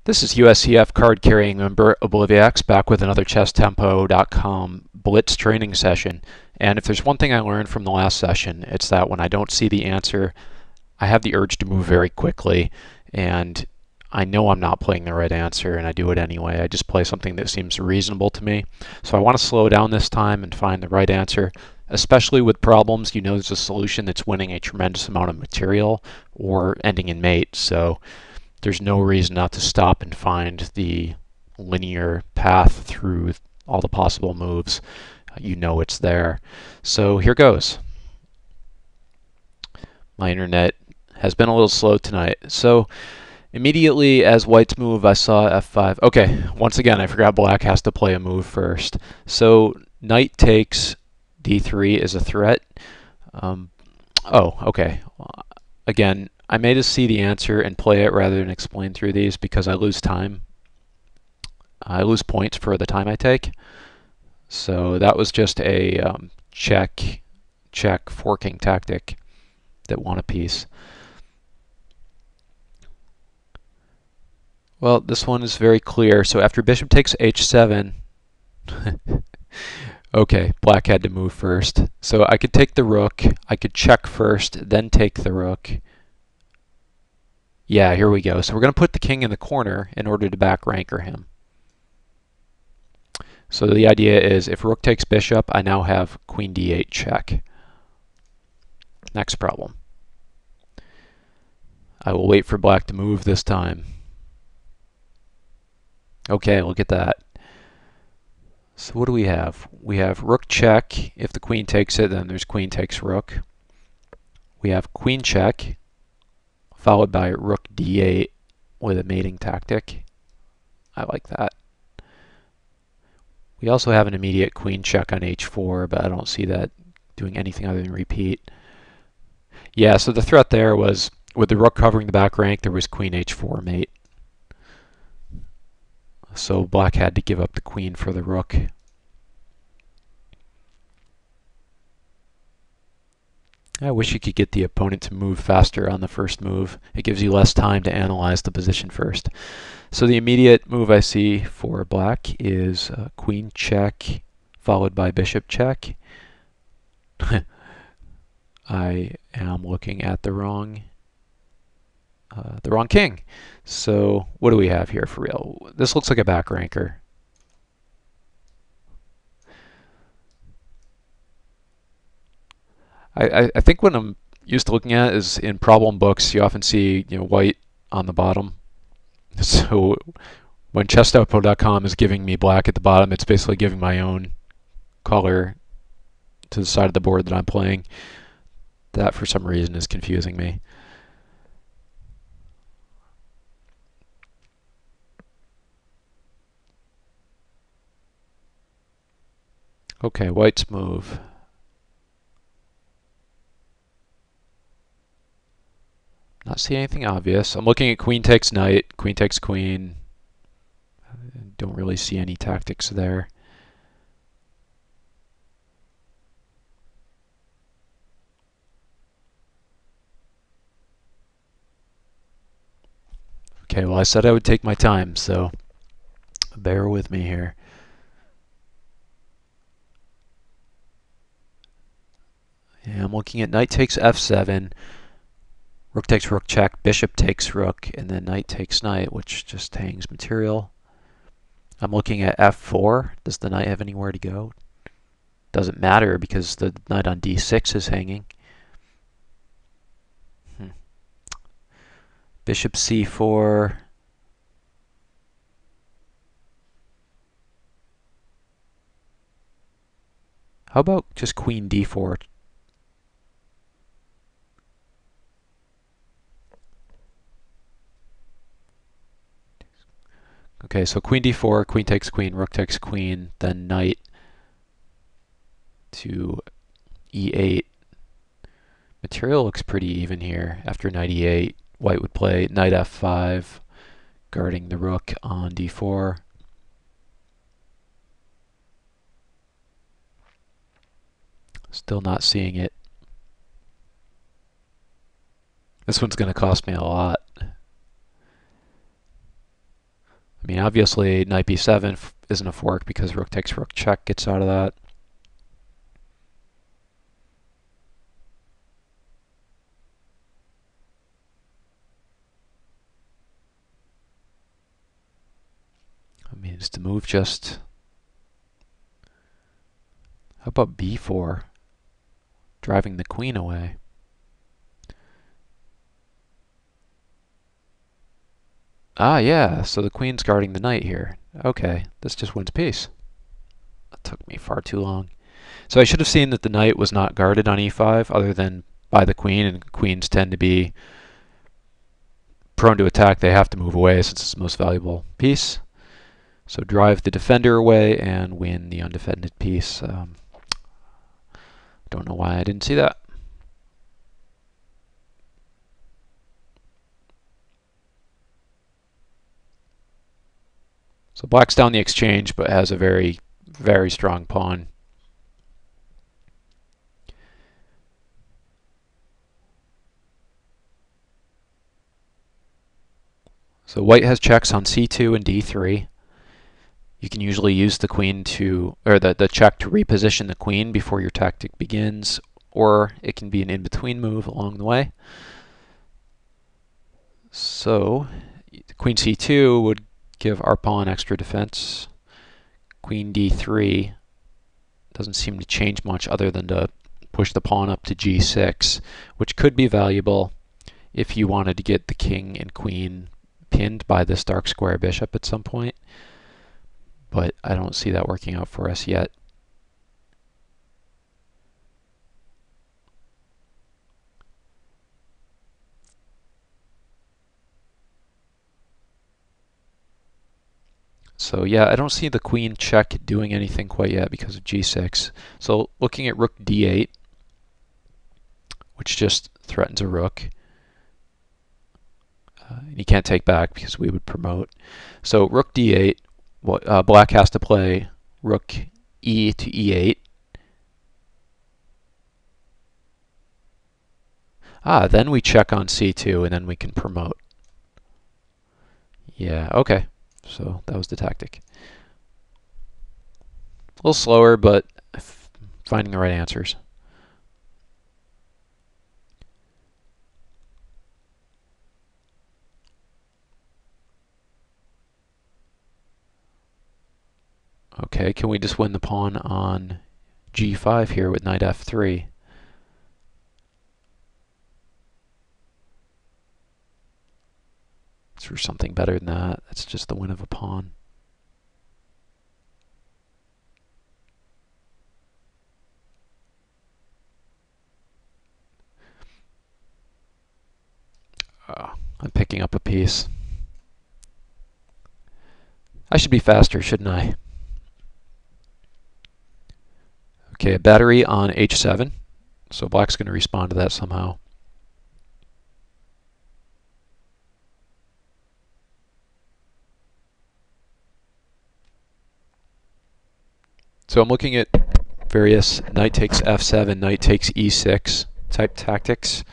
This is USCF card carrying member Obliviax back with another chesstempo.com Blitz training session. And if there's one thing I learned from the last session, it's that when I don't see the answer, I have the urge to move very quickly. And I know I'm not playing the right answer, and I do it anyway. I just play something that seems reasonable to me. So I want to slow down this time and find the right answer, especially with problems. You know there's a solution that's winning a tremendous amount of material or ending in mate. So there's no reason not to stop and find the linear path through all the possible moves. You know it's there. So here goes. My internet has been a little slow tonight. So immediately as white's move, I saw f5. Okay, once again, I forgot black has to play a move first. So knight takes d3 is a threat. Oh, okay. Again, I may just see the answer and play it rather than explain through these because I lose time. I lose points for the time I take. So that was just a check forking tactic that won a piece. Well, this one is very clear. So after bishop takes h7, okay, black had to move first. So I could take the rook, I could check first, then take the rook. Yeah, here we go. So we're going to put the king in the corner in order to back ranker him. So the idea is if rook takes bishop, I now have queen d8 check. Next problem. I will wait for black to move this time. Okay, look at that. So what do we have? We have rook check. If the queen takes it, then there's queen takes rook. We have queen check, followed by rook d8 with a mating tactic. I like that. We also have an immediate queen check on h4, but I don't see that doing anything other than repeat. Yeah, so the threat there was, with the rook covering the back rank, there was queen h4 mate. So black had to give up the queen for the rook. I wish you could get the opponent to move faster on the first move. It gives you less time to analyze the position first. So the immediate move I see for black is queen check, followed by bishop check. I am looking at the wrong king. So what do we have here for real? This looks like a back ranker. I think what I'm used to looking at is in problem books, you often see white on the bottom. So when chessoutpo.com is giving me black at the bottom, it's basically giving my own color to the side of the board that I'm playing. That, for some reason, is confusing me. Okay, white's move. Not seeing anything obvious. I'm looking at queen takes knight, queen takes queen. Don't really see any tactics there. Okay, well I said I would take my time, so bear with me here. Yeah, I'm looking at knight takes f7, rook takes rook check, bishop takes rook, and then knight takes knight, which just hangs material. I'm looking at f4. Does the knight have anywhere to go? Doesn't matter because the knight on d6 is hanging. Bishop c4. How about just queen d4? Okay, so queen d4, queen takes queen, rook takes queen, then knight to e8. Material looks pretty even here. After knight e8, white would play knight f5, guarding the rook on d4. Still not seeing it. This one's going to cost me a lot. I mean, obviously, knight b7 isn't a fork because rook takes rook check gets out of that. I mean, is the move just... How about b4? Driving the queen away. Ah, yeah, so the queen's guarding the knight here. Okay, this just wins piece. That took me far too long. So I should have seen that the knight was not guarded on e5 other than by the queen, and queens tend to be prone to attack. They have to move away since it's the most valuable piece. So drive the defender away and win the undefended piece. Don't know why I didn't see that. So black's down the exchange, but has a very, very strong pawn. So white has checks on c2 and d3. You can usually use the queen to, or the check to reposition the queen before your tactic begins, or it can be an in-between move along the way. So queen c2 would give our pawn extra defense. Queen d3 doesn't seem to change much other than to push the pawn up to g6, which could be valuable if you wanted to get the king and queen pinned by this dark square bishop at some point. But I don't see that working out for us yet. So yeah, I don't see the queen check doing anything quite yet because of g6. So looking at rook d8, which just threatens a rook. And he can't take back because we would promote. So rook d8, black has to play rook e to e8. Then we check on c2 and then we can promote. Yeah, okay. So that was the tactic. A little slower, but finding the right answers. Okay, can we just win the pawn on g5 here with knight f3? It's for something better than that. That's just the win of a pawn. I'm picking up a piece. I should be faster, shouldn't I? Okay, a battery on h7. So black's going to respond to that somehow. So I'm looking at various knight takes f7, knight takes e6 type tactics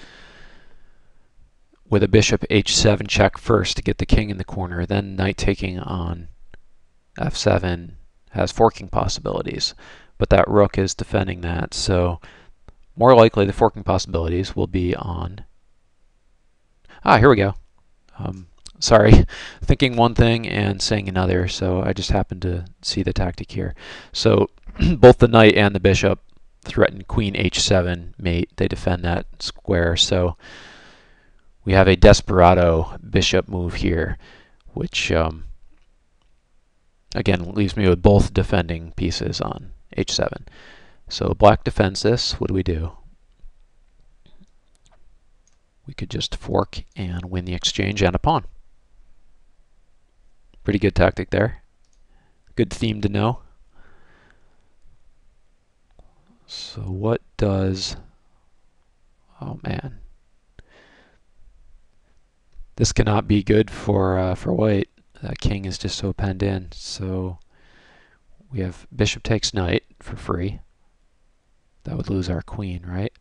with a bishop h7 check first to get the king in the corner. Then knight taking on f7 has forking possibilities, but that rook is defending that. So more likely the forking possibilities will be on... here we go. Sorry, thinking one thing and saying another, so I just happened to see the tactic here. So both the knight and the bishop threaten queen h7 mate. They defend that square, so we have a desperado bishop move here, which again leaves me with both defending pieces on h7. So black defends this. What do we do? We could just fork and win the exchange and a pawn. Pretty good tactic there. Good theme to know. So what does... Oh man. This cannot be good for white. That king is just so penned in. So we have bishop takes knight for free. That would lose our queen, right?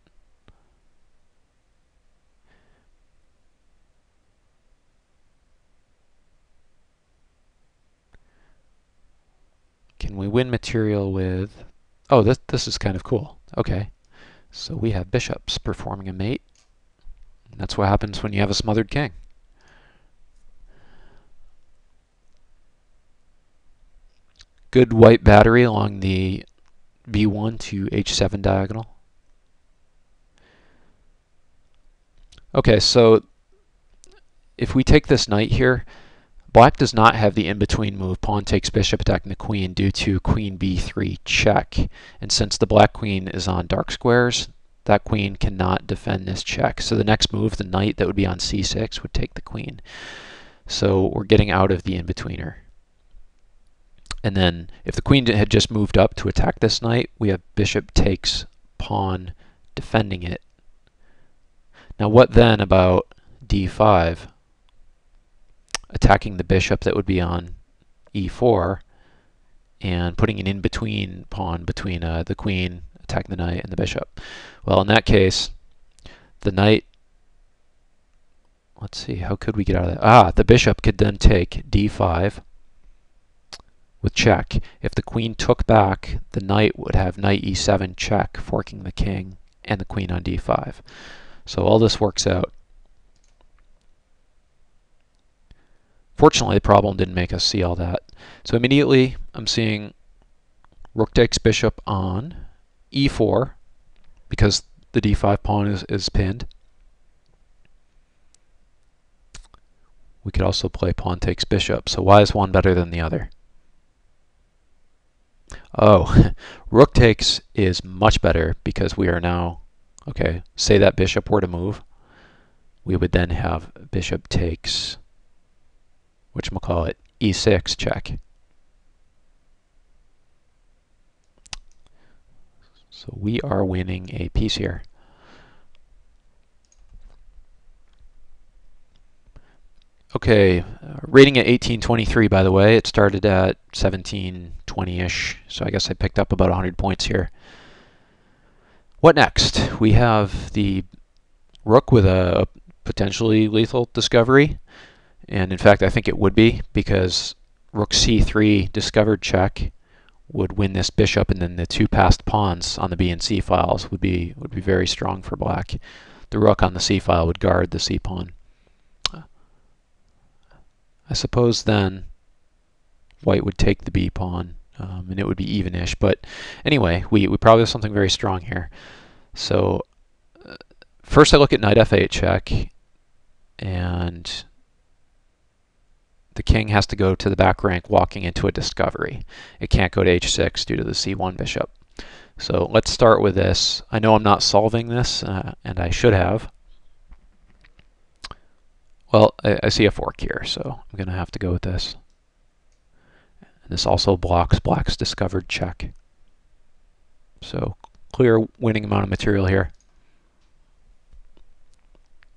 Can we win material with... Oh, this is kind of cool. Okay, so we have bishops performing a mate. That's what happens when you have a smothered king. Good white battery along the b1 to h7 diagonal. Okay, so if we take this knight here, black does not have the in-between move, pawn takes bishop attacking the queen, due to queen b3 check. And since the black queen is on dark squares, that queen cannot defend this check. So the next move, the knight that would be on c6, would take the queen. So we're getting out of the in-betweener. And then if the queen had just moved up to attack this knight, we have bishop takes pawn defending it. Now what then about d5? Attacking the bishop that would be on e4 and putting an in-between pawn between the queen, attacking the knight, and the bishop. Well, in that case, the knight, let's see, how could we get out of that? The bishop could then take d5 with check. If the queen took back, the knight would have knight e7 check, forking the king and the queen on d5. So all this works out. Fortunately, the problem didn't make us see all that. So immediately, I'm seeing rook takes bishop on e4, because the d5 pawn is pinned. We could also play pawn takes bishop. So why is one better than the other? Oh, rook takes is much better because we are now, okay, say that bishop were to move. We would then have bishop takes, whatchamacallit, e6 check. So we are winning a piece here. Okay, rating at 1823, by the way. It started at 1720-ish, so I guess I picked up about 100 points here. What next? We have the rook with a potentially lethal discovery. And in fact, I think it would be, because rook c3 discovered check would win this bishop, and then the two passed pawns on the b and c files would be very strong for black. The rook on the c file would guard the c pawn. I suppose then white would take the b pawn, and it would be even-ish. But anyway, we probably have something very strong here. So first I look at knight f8 check, and the king has to go to the back rank walking into a discovery. It can't go to h6 due to the c1 bishop. So let's start with this. I know I'm not solving this, and I should have. Well, I see a fork here, so I'm going to have to go with this. And this also blocks black's discovered check. So clear winning amount of material here.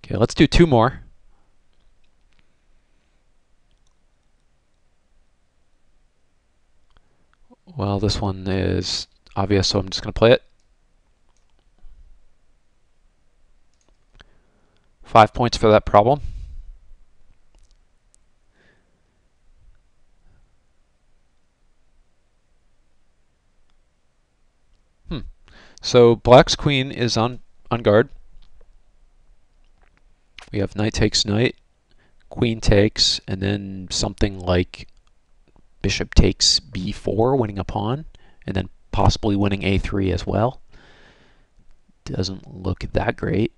Okay, let's do two more. Well, this one is obvious, so I'm just going to play it. 5 points for that problem. So black's queen is on guard. We have knight takes knight, queen takes, and then something like bishop takes b4, winning a pawn, and then possibly winning a3 as well. Doesn't look that great,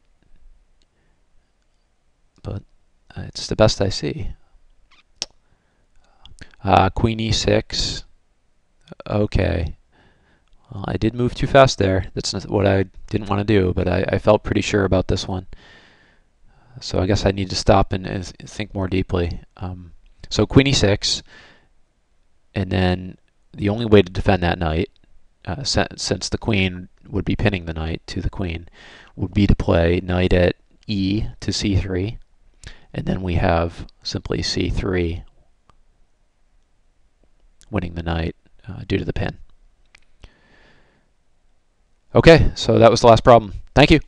but it's the best I see. Queen e6. Okay. Well, I did move too fast there. That's not what I didn't want to do, but I felt pretty sure about this one. So I guess I need to stop and think more deeply. So queen e6, and then the only way to defend that knight, since the queen would be pinning the knight to the queen, would be to play knight at e to c3, and then we have simply c3 winning the knight due to the pin. Okay, so that was the last problem. Thank you.